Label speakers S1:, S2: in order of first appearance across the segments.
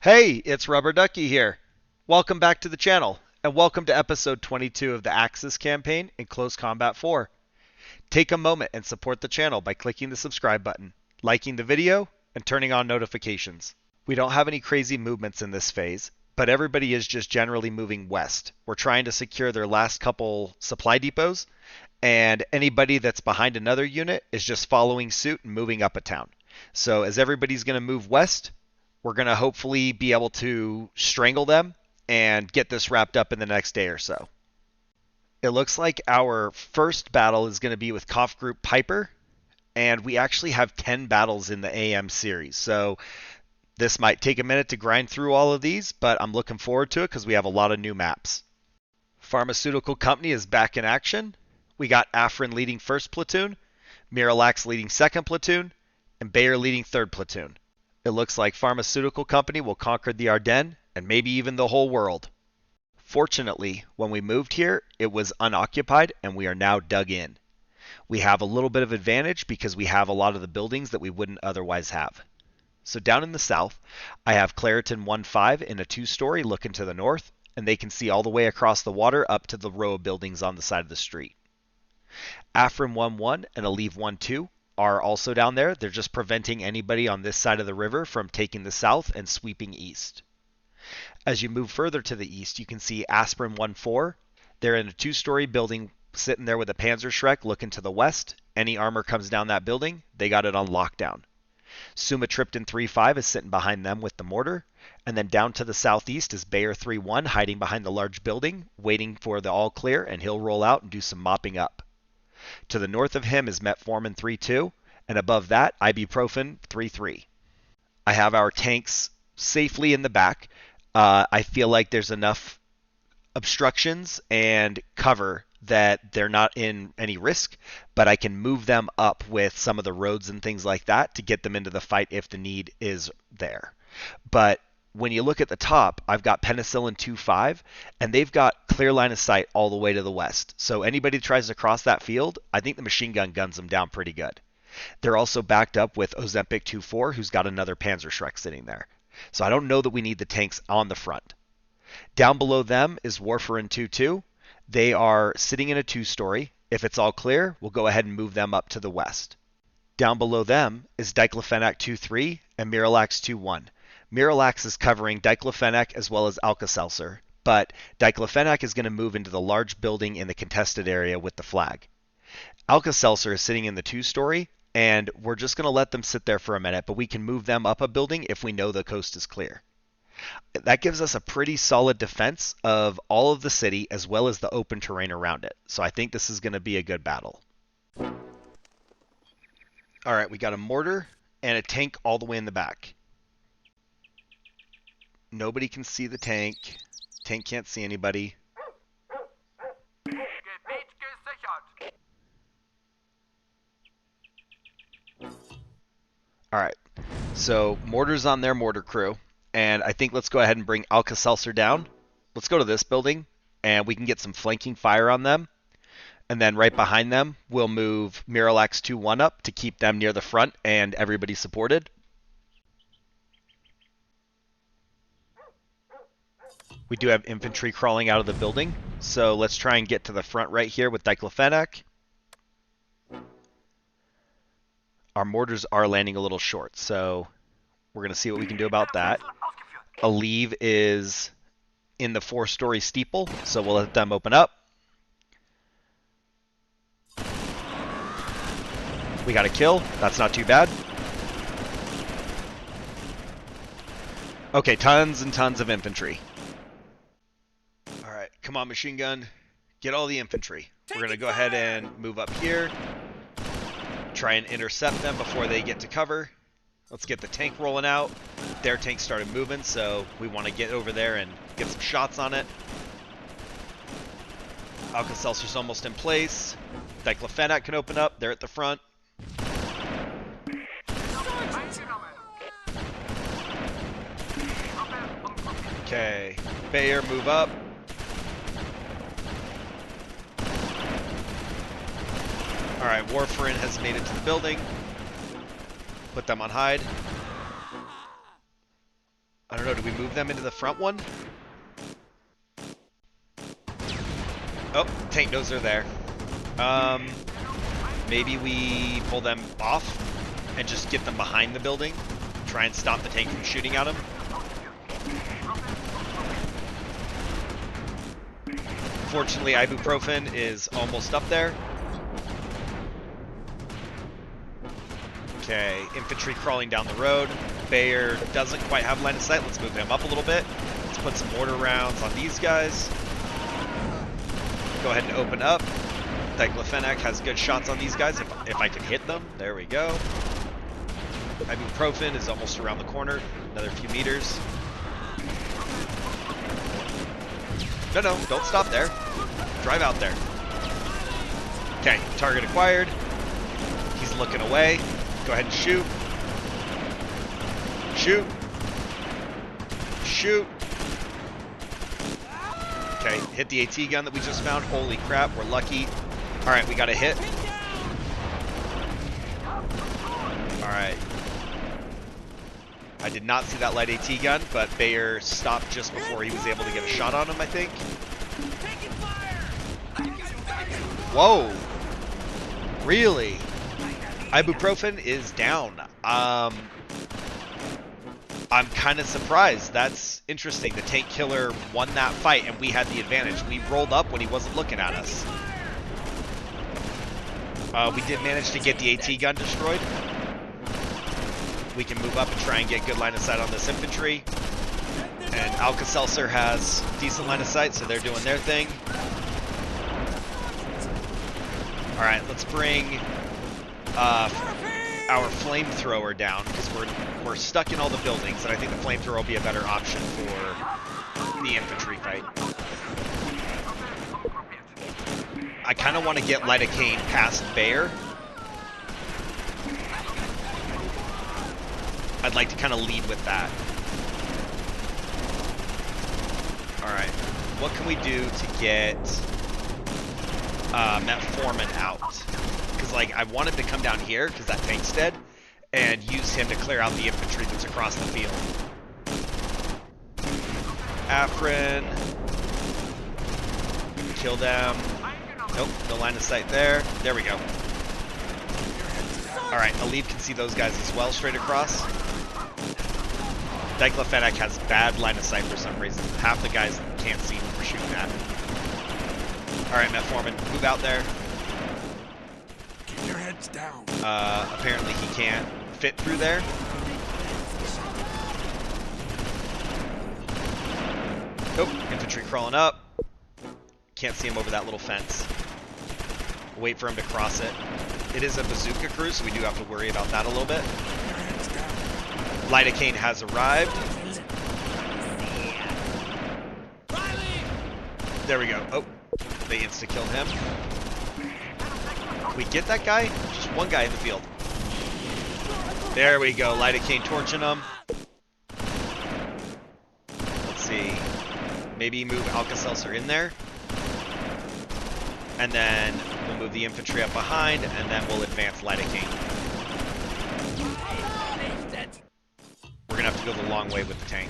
S1: Hey, it's Rubber Ducky here. Welcome back to the channel, and welcome to episode 22 of the Axis campaign in Close Combat 4. Take a moment and support the channel by clicking the subscribe button, liking the video, and turning on notifications. We don't have any crazy movements in this phase, but everybody is just generally moving west. We're trying to secure their last couple supply depots, and anybody that's behind another unit is just following suit and moving up a town. So as everybody's going to move west, we're going to hopefully be able to strangle them and get this wrapped up in the next day or so. It looks like our first battle is going to be with Koff Group Piper, and we actually have 10 battles in the AM series. So this might take a minute to grind through all of these, but I'm looking forward to it because we have a lot of new maps. Pharmaceutical Company is back in action. We got Afrin leading first platoon, Miralax leading second platoon, and Bayer leading third platoon. It looks like Pharmaceutical Company will conquer the Ardennes and maybe even the whole world. Fortunately, when we moved here, it was unoccupied and we are now dug in. We have a little bit of advantage because we have a lot of the buildings that we wouldn't otherwise have. So down in the south, I have Clariton 1-5 in a two-story looking to the north, and they can see all the way across the water up to the row of buildings on the side of the street. Afrin 1-1 and Aleve 1-2 are also down there. They're just preventing anybody on this side of the river from taking the south and sweeping east. As you move further to the east, you can see Aspirin 1-4. They're in a two-story building sitting there with a Panzerschreck looking to the west. Any armor comes down that building, they got it on lockdown. Sumatriptan 3-5 is sitting behind them with the mortar. And then down to the southeast is Bayer 3-1 hiding behind the large building, waiting for the all clear, and he'll roll out and do some mopping up. To the north of him is Metformin 3-2, and above that, Ibuprofen 3-3. I have our tanks safely in the back. I feel like there's enough obstructions and cover that they're not in any risk, but I can move them up with some of the roads and things like that to get them into the fight if the need is there. But when you look at the top, I've got Penicillin 2-5, and they've got clear line of sight all the way to the west. So anybody that tries to cross that field, I think the machine gun guns them down pretty good. They're also backed up with Ozempic 2-4, who's got another Panzerschreck sitting there. So I don't know that we need the tanks on the front. Down below them is Warfarin 2-2. They are sitting in a two-story. If it's all clear, we'll go ahead and move them up to the west. Down below them is Diclofenac 2-3 and Miralax 2-1. Miralax is covering Diclofenac as well as Alka-Seltzer, but Diclofenac is going to move into the large building in the contested area with the flag. Alka-Seltzer is sitting in the two-story, and we're just going to let them sit there for a minute, but we can move them up a building if we know the coast is clear. That gives us a pretty solid defense of all of the city as well as the open terrain around it. So I think this is going to be a good battle. All right, we got a mortar and a tank all the way in the back. Nobody can see the tank. Tank can't see anybody. Alright, so mortar's on their mortar crew. And I think let's go ahead and bring Alka-Seltzer down. Let's go to this building, and we can get some flanking fire on them. And then right behind them, we'll move Miralax 2-1 up to keep them near the front and everybody supported. We do have infantry crawling out of the building, so let's try and get to the front right here with Diclofenac. Our mortars are landing a little short, so we're going to see what we can do about that. Aleve is in the four-story steeple, so we'll let them open up. We got a kill. That's not too bad. Okay, tons and tons of infantry. Alright, come on, machine gun. Get all the infantry. We're going to go ahead and move up here. Try and intercept them before they get to cover. Let's get the tank rolling out. Their tank started moving, so we want to get over there and get some shots on it. Alka-Seltzer's almost in place. Diclofenac can open up. They're at the front. Okay, Bayer, move up. Alright, Warfarin has made it to the building. Put them on hide. I don't know, do we move them into the front one? Oh, tank knows they're there. Maybe we pull them off and just get them behind the building. Try and stop the tank from shooting at them. Fortunately, ibuprofen is almost up there. Okay, infantry crawling down the road. Bayer doesn't quite have line of sight. Let's move him up a little bit. Let's put some mortar rounds on these guys. Go ahead and open up. Diclofenac has good shots on these guys if I can hit them. There we go. Ibuprofen is almost around the corner. Another few meters. No, don't stop there. Drive out there. Okay, target acquired. He's looking away. Go ahead and shoot. Shoot. Shoot. Okay, hit the AT gun that we just found. Holy crap, we're lucky. Alright, we got a hit. Alright. I did not see that light AT gun, but Bayer stopped just before he was able to get a shot on him, I think. Whoa! Really? Ibuprofen is down. I'm kind of surprised. That's interesting. The tank killer won that fight, and we had the advantage. We rolled up when he wasn't looking at us. We did manage to get the AT gun destroyed. We can move up and try and get good line of sight on this infantry. And Alka-Seltzer has decent line of sight, so they're doing their thing. Alright, let's bring our flamethrower down, because we're stuck in all the buildings, and I think the flamethrower will be a better option for the infantry fight. I kind of want to get lidocaine past Bayer. I'd like to kind of lead with that. Alright, what can we do to get Metformin out? Because, like, I want him to come down here, because that tank's dead, and use him to clear out the infantry that's across the field. Afrin. Kill them. Nope, no line of sight there. There we go. Alright, Aleve can see those guys as well, straight across. Diclofenac has bad line of sight for some reason. Half the guys can't see what we're shooting at. Alright, Metformin, move out there.
S2: Keep your heads down.
S1: Apparently he can't fit through there. Oh, infantry crawling up. Can't see him over that little fence. Wait for him to cross it. It is a bazooka crew, so we do have to worry about that a little bit. Lidocaine has arrived. There we go. Oh, they insta-killed him. We get that guy? Just one guy in the field. There we go. Lidocaine torching him. Let's see. Maybe move Alka-Seltzer in there. And then we'll move the infantry up behind, and then we'll advance lidocaine. We're going to have to go the long way with the tank.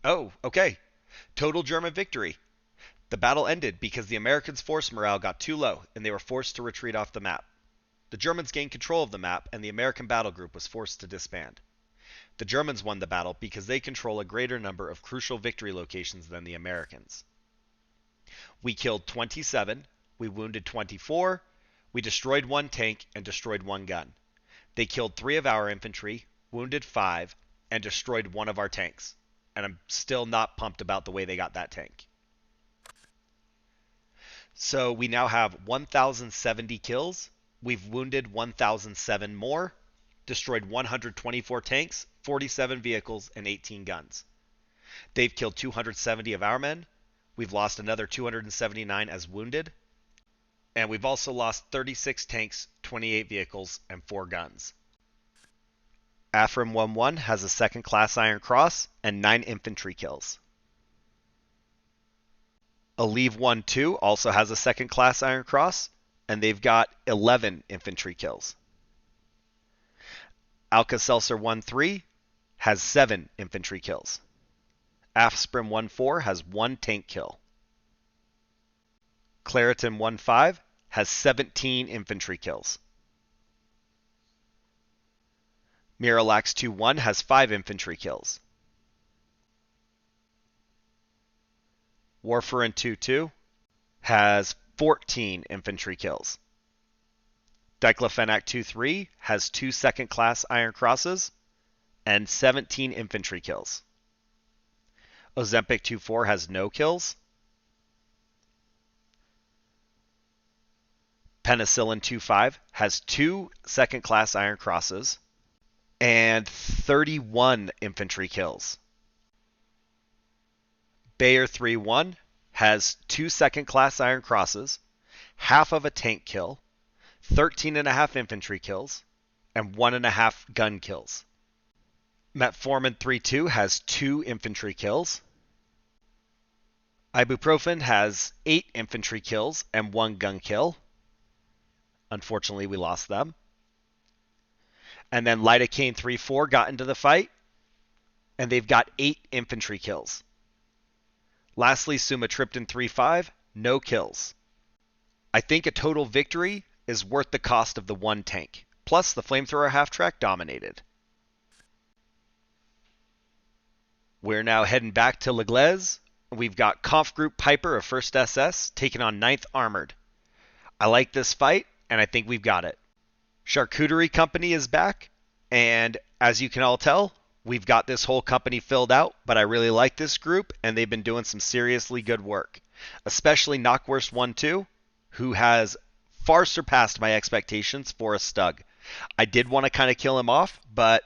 S1: Oh, okay. Total German victory. The battle ended because the Americans' force morale got too low, and they were forced to retreat off the map. The Germans gained control of the map, and the American battle group was forced to disband. The Germans won the battle because they control a greater number of crucial victory locations than the Americans. We killed 27, we wounded 24, we destroyed 1 tank and destroyed 1 gun. They killed 3 of our infantry, wounded 5, and destroyed 1 of our tanks. And I'm still not pumped about the way they got that tank. So we now have 1,070 kills. We've wounded 1,007 more, destroyed 124 tanks, 47 vehicles, and 18 guns. They've killed 270 of our men. We've lost another 279 as wounded. And we've also lost 36 tanks, 28 vehicles, and 4 guns. Afrim 1-1 has a 2nd class Iron Cross and 9 infantry kills. Aleve 1-2 also has a 2nd class Iron Cross, and they've got 11 infantry kills. Alka-Seltzer 1-3 has 7 infantry kills. Asprim 1-4 has 1 tank kill. Claritin 1-5 has 17 infantry kills. Miralax 2-1 has 5 infantry kills. Warfarin 2-2 has 14 infantry kills. Diclofenac 2-3 has 2 second-class Iron Crosses and 17 infantry kills. Ozempic 2-4 has no kills. Penicillin 2-5 has 2 second-class Iron Crosses and 31 infantry kills. Bayer 3-1 has 2 second-class Iron Crosses, half of a tank kill, 13.5 infantry kills, and 1.5 gun kills. Metformin 3-2 has 2 infantry kills. Ibuprofen has 8 infantry kills and 1 gun kill. Unfortunately, we lost them. And then Lidocaine 3-4 got into the fight, and they've got 8 infantry kills. Lastly, Sumatriptan 3-5, no kills. I think a total victory is worth the cost of the 1 tank. Plus, the flamethrower half-track dominated. We're now heading back to Gleize. We've got Kampfgruppe Piper of 1st SS taking on 9th Armored. I like this fight, and I think we've got it. Charcuterie Company is back, and as you can all tell, we've got this whole company filled out, but I really like this group, and they've been doing some seriously good work. Especially Knockwurst 1-2, who has far surpassed my expectations for a Stug. I did want to kind of kill him off, but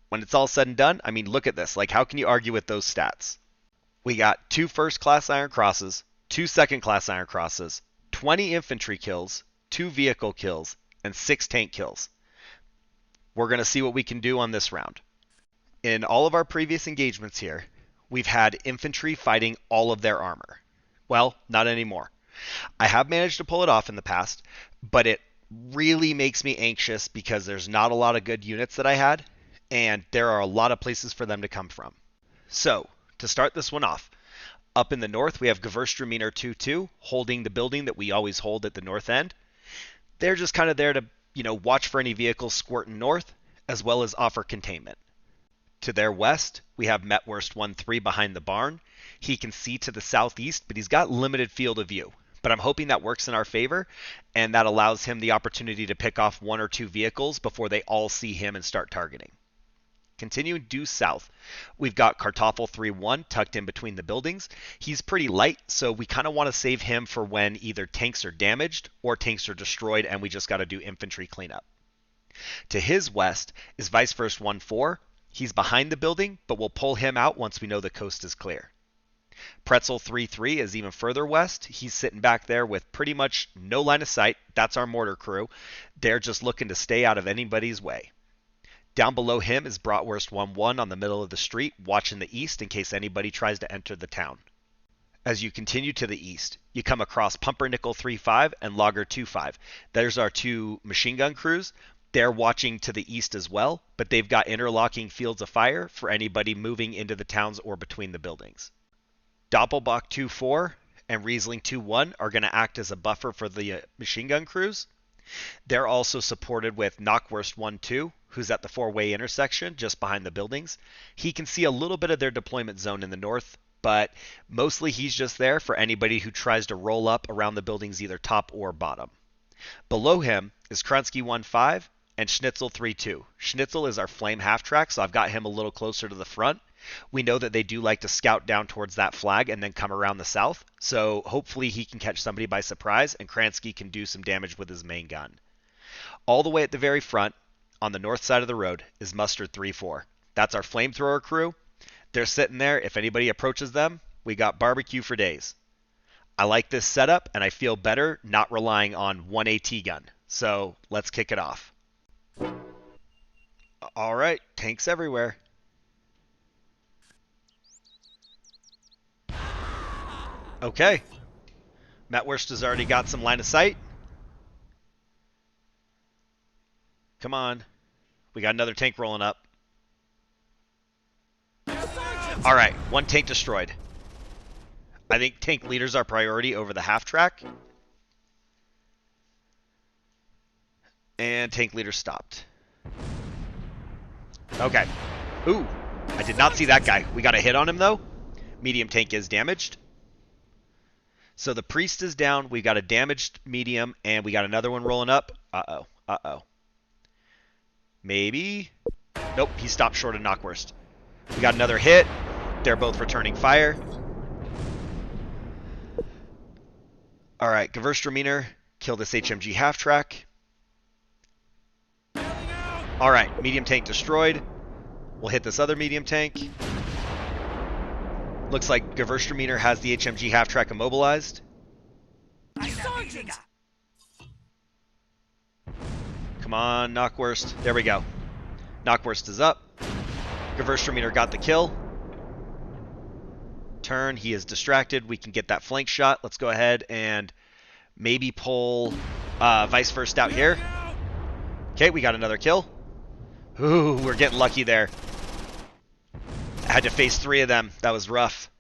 S1: when it's all said and done, I mean, look at this. Like, how can you argue with those stats? We got 2 first-class Iron Crosses, 2 second-class Iron Crosses, 20 infantry kills, 2 vehicle kills, and 6 tank kills. We're going to see what we can do on this round. In all of our previous engagements here, we've had infantry fighting all of their armor. Well, not anymore. I have managed to pull it off in the past, but it really makes me anxious because there's not a lot of good units that I had, and there are a lot of places for them to come from. So, to start this one off, up in the north we have Gewürztraminer 2-2 holding the building that we always hold at the north end. They're just kind of there to, watch for any vehicles squirting north, as well as offer containment. To their west, we have Metwurst 1-3 behind the barn. He can see to the southeast, but he's got limited field of view. But I'm hoping that works in our favor, and that allows him the opportunity to pick off 1 or 2 vehicles before they all see him and start targeting. Continuing due south, we've got Kartoffel 3-1 tucked in between the buildings. He's pretty light, so we kind of want to save him for when either tanks are damaged or tanks are destroyed and we just got to do infantry cleanup. To his west is Weisswurst 1-4. He's behind the building, but we'll pull him out once we know the coast is clear. Pretzel 3-3 is even further west. He's sitting back there with pretty much no line of sight. That's our mortar crew. They're just looking to stay out of anybody's way. Down below him is Bratwurst 1-1 on the middle of the street, watching the east in case anybody tries to enter the town. As you continue to the east, you come across Pumpernickel 3-5 and Lager 2-5. There's our 2 machine gun crews. They're watching to the east as well, but they've got interlocking fields of fire for anybody moving into the towns or between the buildings. Doppelbach 2-4 and Riesling 2-1 are going to act as a buffer for the machine gun crews. They're also supported with Knockwurst 1-2, who's at the 4-way intersection just behind the buildings. He can see a little bit of their deployment zone in the north, but mostly he's just there for anybody who tries to roll up around the buildings either top or bottom. Below him is Kransky 1-5 and Schnitzel 3-2. Schnitzel is our flame half-track, so I've got him a little closer to the front. We know that they do like to scout down towards that flag and then come around the south, so hopefully he can catch somebody by surprise and Kransky can do some damage with his main gun. All the way at the very front, on the north side of the road, is Mustard 3-4. That's our flamethrower crew. They're sitting there. If anybody approaches them, we got barbecue for days. I like this setup, and I feel better not relying on one AT gun. So let's kick it off. All right, tanks everywhere. Okay. Metwurst has already got some line of sight. Come on. We got another tank rolling up. All right, one tank destroyed. I think tank leaders are priority over the half track. And tank leader stopped. Okay. Ooh, I did not see that guy. We got a hit on him, though. Medium tank is damaged. So the priest is down. We got a damaged medium, and we got another one rolling up. Uh-oh. Uh-oh. Maybe? Nope, he stopped short of Knockwurst. We got another hit. They're both returning fire. All right, Gewürztraminer killed this HMG half-track. All right, medium tank destroyed. We'll hit this other medium tank. Looks like Gewürztraminer has the HMG half-track immobilized.
S2: Sergeant!
S1: Come on, Knockwurst. There we go. Knockwurst is up. Gewürztraminer got the kill. Turn. He is distracted. We can get that flank shot. Let's go ahead and maybe pull Vice First out here. Okay, we got another kill. Ooh, we're getting lucky there. I had to face 3 of them. That was rough.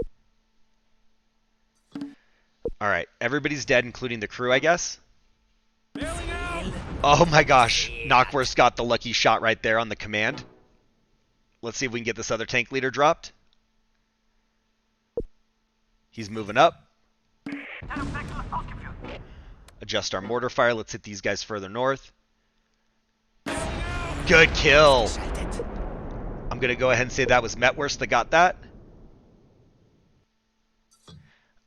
S1: All right, everybody's dead, including the crew, I guess. Oh my gosh, Knockwurst got the lucky shot right there on the command. Let's see if we can get this other tank leader dropped. He's moving up. Adjust our mortar fire. Let's hit these guys further north. Good kill. I'm going to go ahead and say that was Metwurst that got that.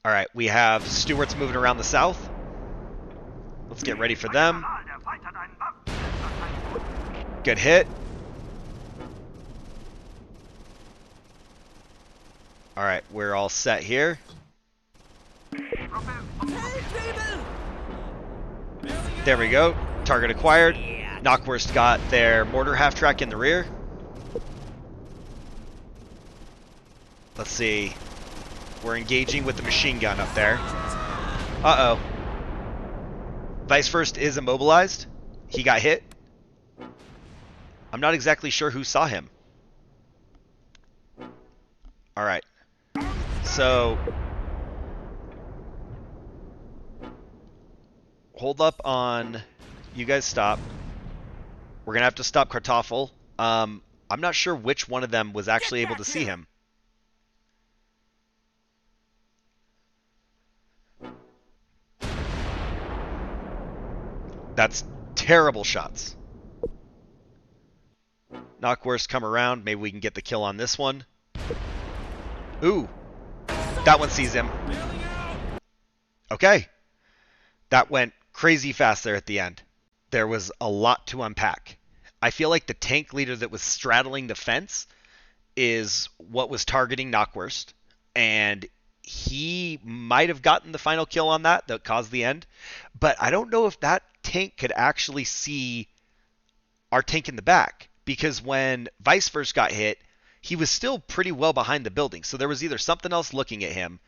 S1: All right, we have Stewart's moving around the south. Let's get ready for them. Good hit. All right, we're all set here. There we go. Target acquired. Knockwurst got their mortar half-track in the rear. Let's see. We're engaging with the machine gun up there. Uh-oh. Vice First is immobilized. He got hit. I'm not exactly sure who saw him. All right. So hold up on. You guys stop. We're gonna have to stop Kartoffel. I'm not sure which one of them was actually able to see him. That's terrible shots. Knockwurst come around. Maybe we can get the kill on this one. Ooh. That one sees him. Okay. That went crazy fast there at the end. There was a lot to unpack. I feel like the tank leader that was straddling the fence is what was targeting Knockwurst. And he might have gotten the final kill on that caused the end. But I don't know if that tank could actually see our tank in the back. Because when Vice First got hit, he was still pretty well behind the building. So there was either something else looking at him,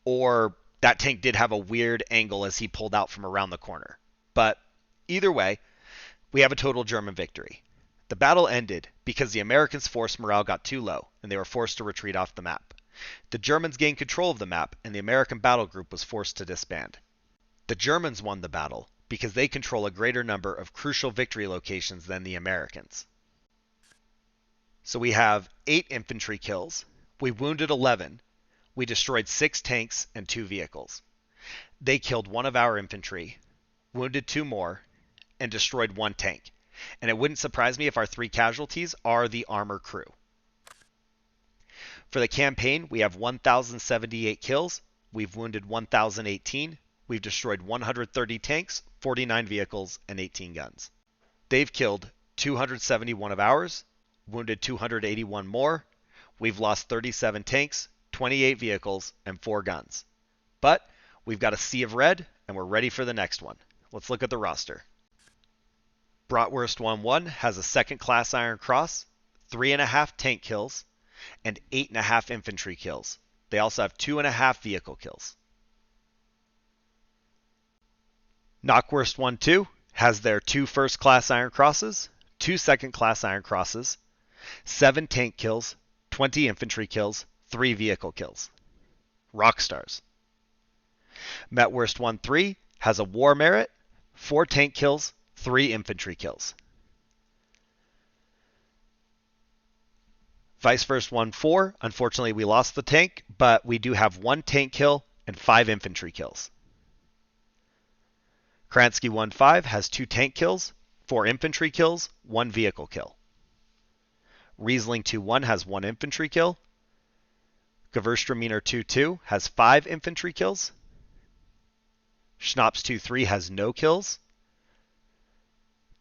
S1: or that tank did have a weird angle as he pulled out from around the corner. But either way, we have a total German victory. The battle ended because the Americans' force morale got too low, and they were forced to retreat off the map. The Germans gained control of the map, and the American battle group was forced to disband. The Germans won the battle because they control a greater number of crucial victory locations than the Americans. So we have 8 infantry kills. We wounded 11. We destroyed 6 tanks and 2 vehicles. They killed 1 of our infantry, wounded 2 more, and destroyed 1 tank. And it wouldn't surprise me if our 3 casualties are the armor crew. For the campaign, we have 1,078 kills. We've wounded 1,018. We've destroyed 130 tanks, 49 vehicles, and 18 guns. They've killed 271 of ours, wounded 281 more. We've lost 37 tanks, 28 vehicles, and 4 guns. But we've got a sea of red, and we're ready for the next one. Let's look at the roster. Bratwurst 1-1 has a 2nd class Iron Cross, 3.5 tank kills, and 8.5 infantry kills. They also have 2.5 vehicle kills. Knockwurst 1-2 has their 2 first class Iron Crosses, 2 second class Iron Crosses, 7 tank kills, 20 infantry kills, 3 vehicle kills. Rockstars. Metwurst 1-3 has a war merit, 4 tank kills, 3 infantry kills. Vice versa 1-4, unfortunately we lost the tank, but we do have 1 tank kill and 5 infantry kills. Kransky 1-5 has 2 tank kills, 4 infantry kills, 1 vehicle kill. Riesling 2-1 has 1 infantry kill. Gewürztraminer 2-2 has 5 infantry kills. Schnapps 2-3 has no kills.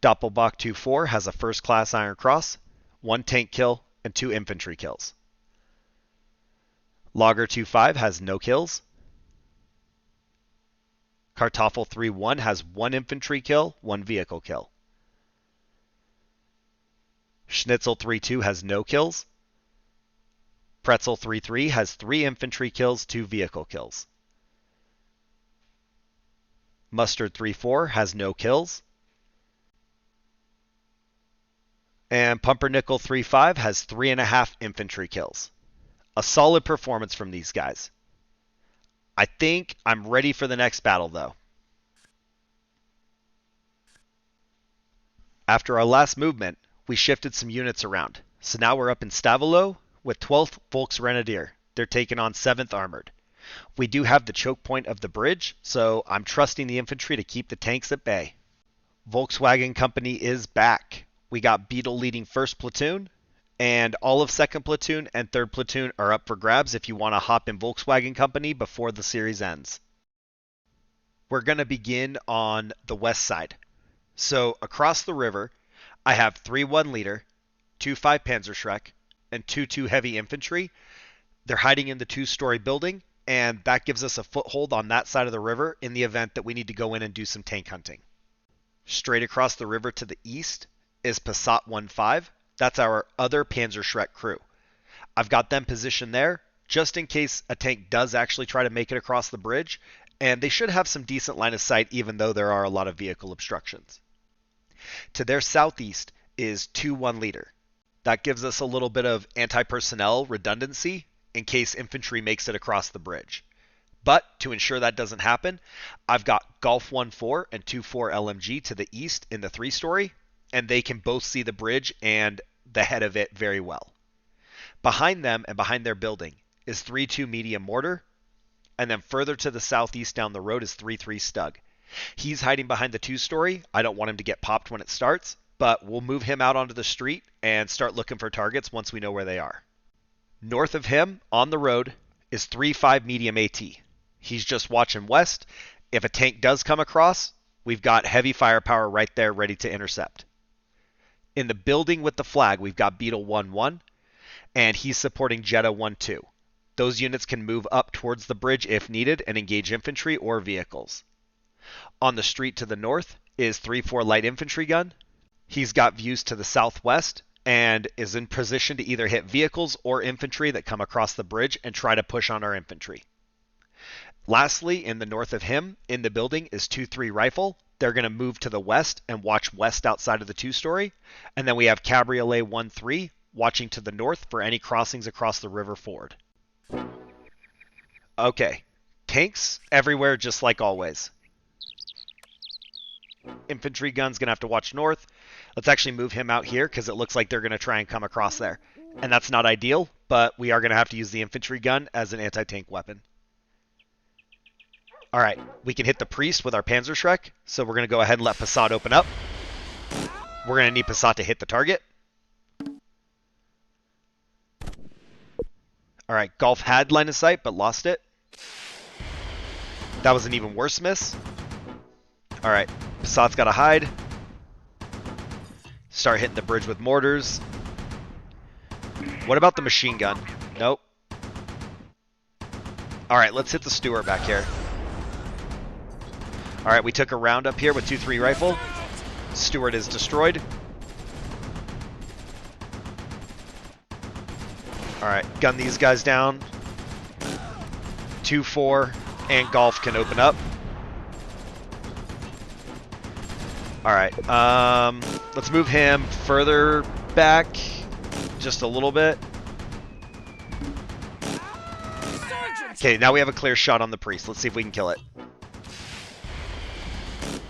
S1: Doppelbock 2-4 has a first class Iron Cross, 1 tank kill, and 2 infantry kills. Lager 2-5 has no kills. Kartoffel 3-1 has 1 infantry kill, 1 vehicle kill. Schnitzel 3-2 has no kills. Pretzel 3-3 has 3 infantry kills, 2 vehicle kills. Mustard 3-4 has no kills. And Pumpernickel 3-5 has 3.5 infantry kills. A solid performance from these guys. I think I'm ready for the next battle, though. After our last movement, we shifted some units around. So now we're up in Stavelot with 12th Volksgrenadier. They're taking on 7th Armored. We do have the choke point of the bridge, so I'm trusting the infantry to keep the tanks at bay. Volkswagen Company is back. We got Beetle leading 1st Platoon, and all of 2nd Platoon and 3rd Platoon are up for grabs if you want to hop in Volkswagen Company before the series ends. We're going to begin on the west side. So across the river, I have 3 1-liter, 2 5 Panzerschreck, and 2 2 heavy infantry. They're hiding in the 2-story building, and that gives us a foothold on that side of the river in the event that we need to go in and do some tank hunting. Straight across the river to the east is Passat 1-5. That's our other Panzerschreck crew. I've got them positioned there just in case a tank does actually try to make it across the bridge, and they should have some decent line of sight even though there are a lot of vehicle obstructions. To their southeast is 2 1-liter. That gives us a little bit of anti-personnel redundancy in case infantry makes it across the bridge. But to ensure that doesn't happen, I've got Golf 1-4 and 2-4 LMG to the east in the 3-story, and they can both see the bridge and the head of it very well. Behind them and behind their building is 3-2 medium mortar, and then further to the southeast down the road is 3-3 Stug. He's hiding behind the 2-story. I don't want him to get popped when it starts, but we'll move him out onto the street and start looking for targets once we know where they are. North of him, on the road, is 3-5 medium AT. He's just watching west. If a tank does come across, we've got heavy firepower right there ready to intercept. In the building with the flag, we've got Beetle 1-1, and he's supporting Jetta 1-2. Those units can move up towards the bridge if needed and engage infantry or vehicles. On the street to the north is 3-4 light infantry gun. He's got views to the southwest and is in position to either hit vehicles or infantry that come across the bridge and try to push on our infantry. Lastly, in the north of him, in the building, is 2-3 rifle. They're going to move to the west and watch west outside of the 2-story. And then we have Cabriolet 1-3 watching to the north for any crossings across the river ford. Okay, tanks everywhere just like always. Infantry gun's going to have to watch north. Let's actually move him out here because it looks like they're going to try and come across there. And that's not ideal, but we are going to have to use the infantry gun as an anti-tank weapon. Alright, we can hit the priest with our Panzerschreck, so we're going to go ahead and let Passat open up. We're going to need Passat to hit the target. Alright, Golf had line of sight, but lost it. That was an even worse miss. Alright, Passat's got to hide. Start hitting the bridge with mortars. What about the machine gun? Nope. Alright, let's hit the Stewart back here. Alright, we took a round up here with 2-3 rifle. Stewart is destroyed. Alright, gun these guys down. 2-4 and Golf can open up. Alright, let's move him further back just a little bit. Okay, now we have a clear shot on the priest. Let's see if we can kill it.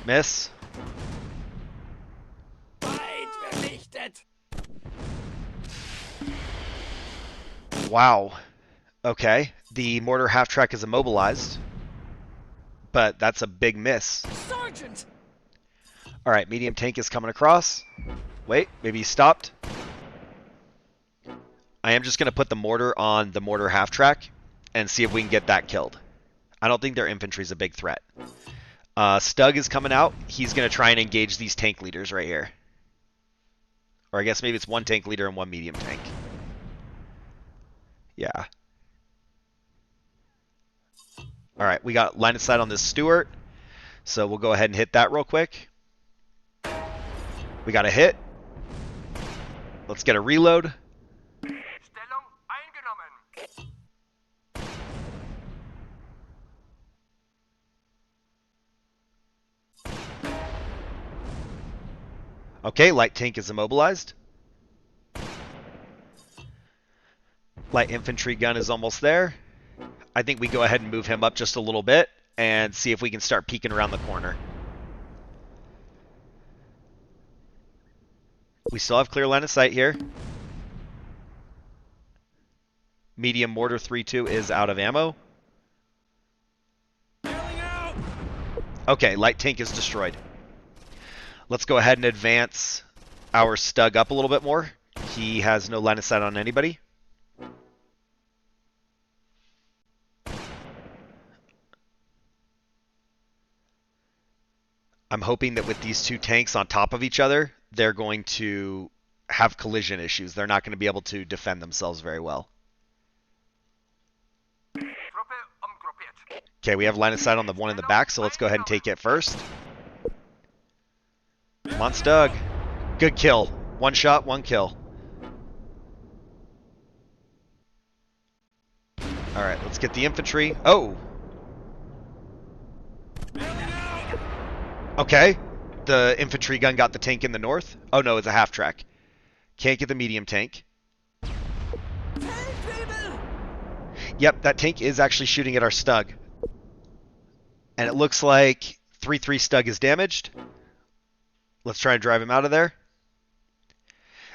S1: Miss. Wow. Okay. The mortar half-track is immobilized. But that's a big miss.
S2: Sergeant!
S1: Alright, medium tank is coming across. Wait, maybe he stopped. I am just going to put the mortar on the mortar half-track and see if we can get that killed. I don't think their infantry is a big threat. Stug is coming out. He's going to try and engage these tank leaders right here. Or I guess maybe it's one tank leader and one medium tank. Yeah. Alright, we got line of sight on this Stuart. So we'll go ahead and hit that real quick. We got a hit. Let's get a reload. Okay, light tank is immobilized. Light infantry gun is almost there. I think we go ahead and move him up just a little bit and see if we can start peeking around the corner. We still have clear line of sight here. Medium mortar 3-2 is out of ammo. Okay, light tank is destroyed. Let's go ahead and advance our Stug up a little bit more. He has no line of sight on anybody. I'm hoping that with these two tanks on top of each other, they're going to have collision issues. They're not going to be able to defend themselves very well. Okay, we have line of sight on the one in the back, so let's go ahead and take it first. Come on, Stug. Good kill. One shot, one kill. Alright, let's get the infantry. Oh! Okay. The infantry gun got the tank in the north. Oh no, it's a half-track. Can't get the medium tank. Yep, that tank is actually shooting at our Stug. And it looks like 3-3 Stug is damaged. Let's try and drive him out of there.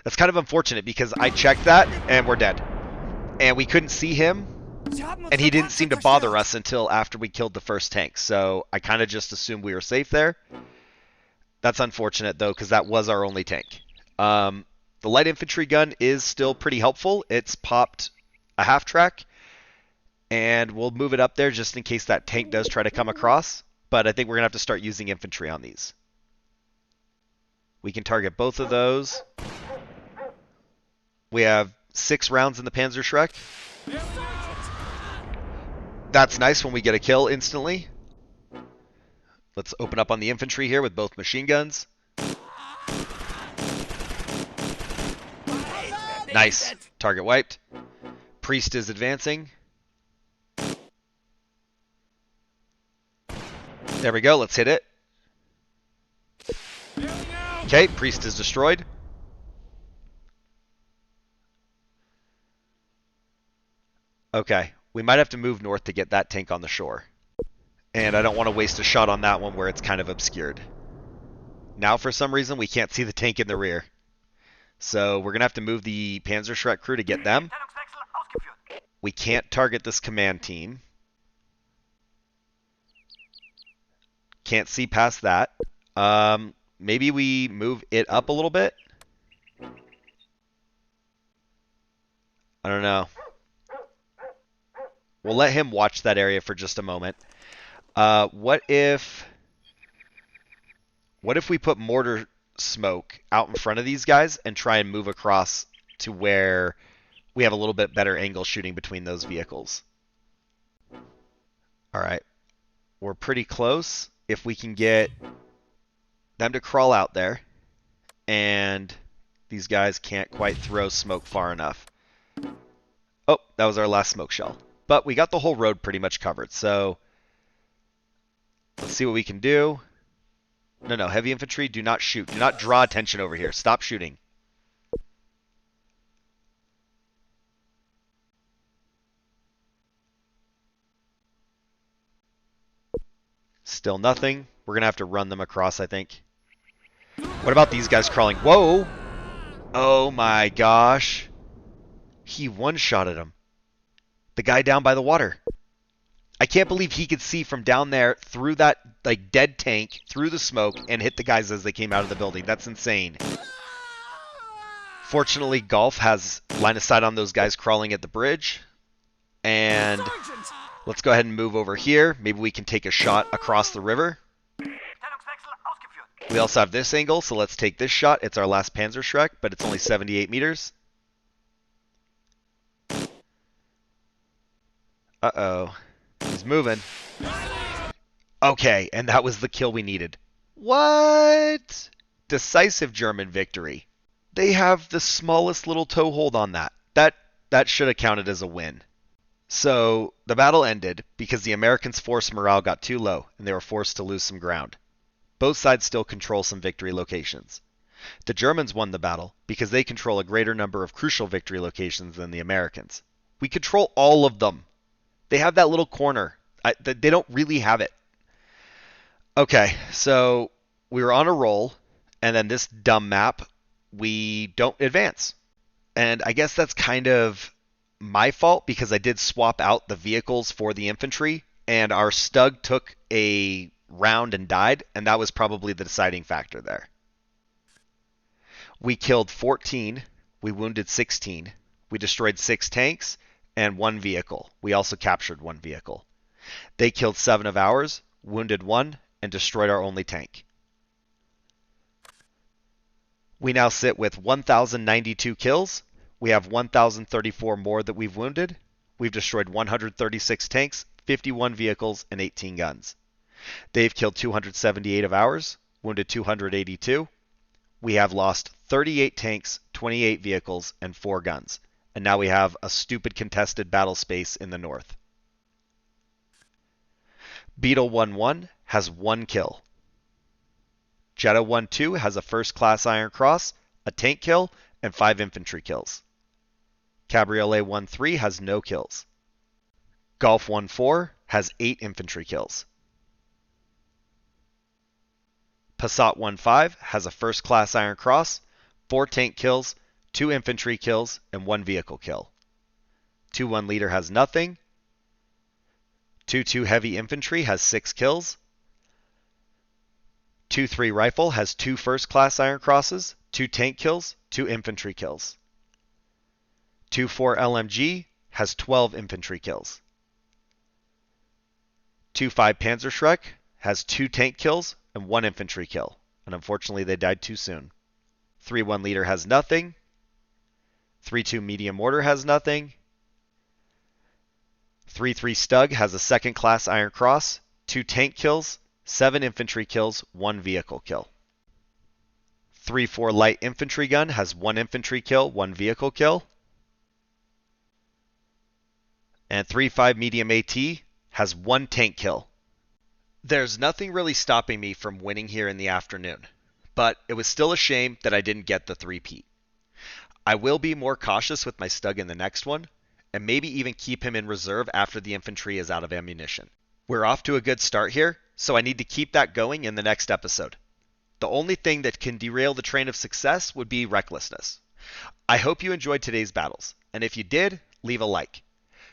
S1: That's kind of unfortunate because I checked that and we're dead. And we couldn't see him. And he didn't seem to bother us until after we killed the first tank. So I kind of just assumed we were safe there. That's unfortunate though because that was our only tank. The light infantry gun is still pretty helpful. It's popped a half-track. And we'll move it up there just in case that tank does try to come across. But I think we're going to have to start using infantry on these. We can target both of those. We have 6 rounds in the Panzerschreck. That's nice when we get a kill instantly. Let's open up on the infantry here with both machine guns. Nice. Target wiped. Priest is advancing. There we go. Let's hit it. Okay, Priest is destroyed. Okay, we might have to move north to get that tank on the shore. And I don't want to waste a shot on that one where it's kind of obscured. Now, for some reason, we can't see the tank in the rear. So we're going to have to move the Panzerschreck crew to get them. We can't target this command team. Can't see past that. Maybe we move it up a little bit. I don't know. We'll let him watch that area for just a moment. What if we put mortar smoke out in front of these guys and try and move across to where we have a little bit better angle shooting between those vehicles? All right. We're pretty close. If we can get them to crawl out there, and these guys can't quite throw smoke far enough. Oh, that was our last smoke shell. But we got the whole road pretty much covered, so let's see what we can do. No, heavy infantry, do not shoot. Do not draw attention over here. Stop shooting. Still nothing. We're going to have to run them across, I think. What about these guys crawling? Whoa! Oh my gosh. He one-shotted him. The guy down by the water. I can't believe he could see from down there through that like dead tank, through the smoke, and hit the guys as they came out of the building. That's insane. Fortunately, Golf has line of sight on those guys crawling at the bridge. And let's go ahead and move over here. Maybe we can take a shot across the river. We also have this angle, so let's take this shot. It's our last Panzerschreck, but it's only 78 meters. Uh-oh. He's moving. Okay, and that was the kill we needed. What? Decisive German victory. They have the smallest little toehold on that. That should have counted as a win. So the battle ended because the Americans' force morale got too low and they were forced to lose some ground. Both sides still control some victory locations. The Germans won the battle because they control a greater number of crucial victory locations than the Americans. We control all of them. They have that little corner. They don't really have it. Okay, so we were on a roll, and then this dumb map, we don't advance. And I guess that's kind of my fault because I did swap out the vehicles for the infantry, and our Stug took a round and died, and that was probably the deciding factor there. We killed 14, we wounded 16, we destroyed 6 tanks, and 1 vehicle. We also captured 1 vehicle. They killed 7 of ours, wounded 1, and destroyed our only tank. We now sit with 1,092 kills. We have 1,034 more that we've wounded. We've destroyed 136 tanks, 51 vehicles, and 18 guns. They've killed 278 of ours, wounded 282. We have lost 38 tanks, 28 vehicles, and 4 guns. And now we have a stupid contested battle space in the north. Beetle 1-1 has 1 kill. Jetta 1-2 has a first-class Iron Cross, a tank kill, and 5 infantry kills. Cabriolet 1-3 has no kills. Golf 1-4 has 8 infantry kills. Passat 1-5 has a first-class Iron Cross, 4 tank kills, 2 infantry kills, and 1 vehicle kill. 2-1 leader has nothing. 2-2 heavy infantry has 6 kills. 2-3 rifle has 2 first-class Iron Crosses, 2 tank kills, 2 infantry kills. 2-4 LMG has 12 infantry kills. 2-5 Panzerschreck has 2 tank kills and 1 infantry kill, and unfortunately they died too soon. 3-1 leader has nothing. 3-2 medium mortar has nothing. 3-3 Stug has a second-class Iron Cross, 2 tank kills, 7 infantry kills, 1 vehicle kill. 3-4 light infantry gun has 1 infantry kill, 1 vehicle kill. And 3-5 medium AT has 1 tank kill. There's nothing really stopping me from winning here in the afternoon, but it was still a shame that I didn't get the 3-peat. I will be more cautious with my Stug in the next one, and maybe even keep him in reserve after the infantry is out of ammunition. We're off to a good start here, so I need to keep that going in the next episode. The only thing that can derail the train of success would be recklessness. I hope you enjoyed today's battles, and if you did, leave a like.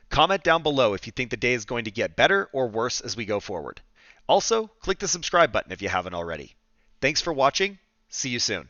S1: Comment down below if you think the day is going to get better or worse as we go forward. Also, click the subscribe button if you haven't already. Thanks for watching. See you soon.